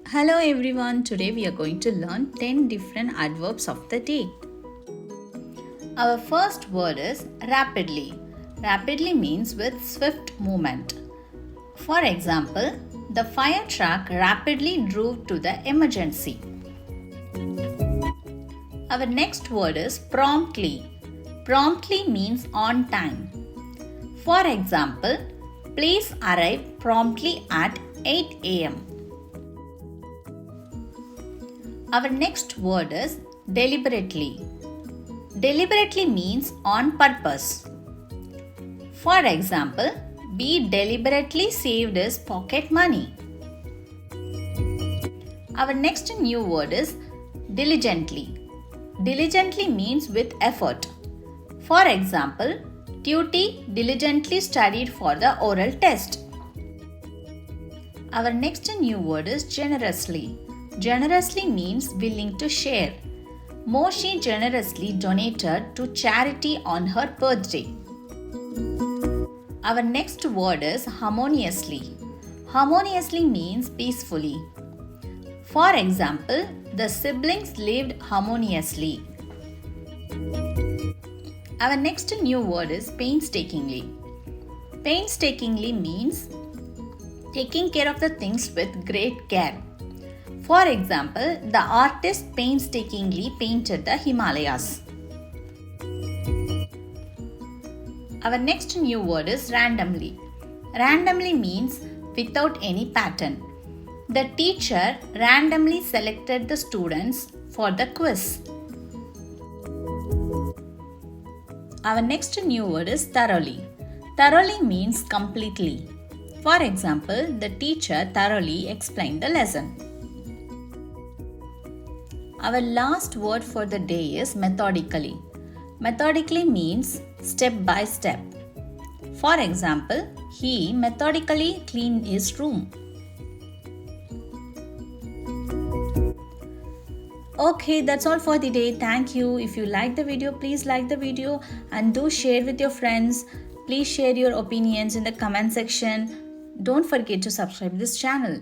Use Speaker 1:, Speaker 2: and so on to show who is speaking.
Speaker 1: Hello everyone, today we are going to learn 10 different adverbs of the day. Our first word is rapidly. Rapidly means with swift movement. For example, the fire truck rapidly drove to the emergency. Our next word is promptly. Promptly means on time. For example, please arrive promptly at 8 a.m. Our next word is deliberately. Deliberately means on purpose. For example, B deliberately saved his pocket money. Our next new word is diligently. Diligently means with effort. For example, Tuti diligently studied for the oral test. Our next new word is generously. Generously means willing to share. Moshi generously donated to charity on her birthday. Our next word is harmoniously. Harmoniously means peacefully. For example, the siblings lived harmoniously. Our next new word is painstakingly. Painstakingly means taking care of the things with great care. For example, the artist painstakingly painted the Himalayas. Our next new word is randomly. Randomly means without any pattern. The teacher randomly selected the students for the quiz. Our next new word is thoroughly. Thoroughly means completely. For example, the teacher thoroughly explained the lesson. Our last word for the day is methodically. Methodically means step by step. For example, he methodically cleaned his room. Okay, that's all for the day. Thank you. If you like the video, please like the video and do share with your friends. Please share your opinions in the comment section. Don't forget to subscribe this channel.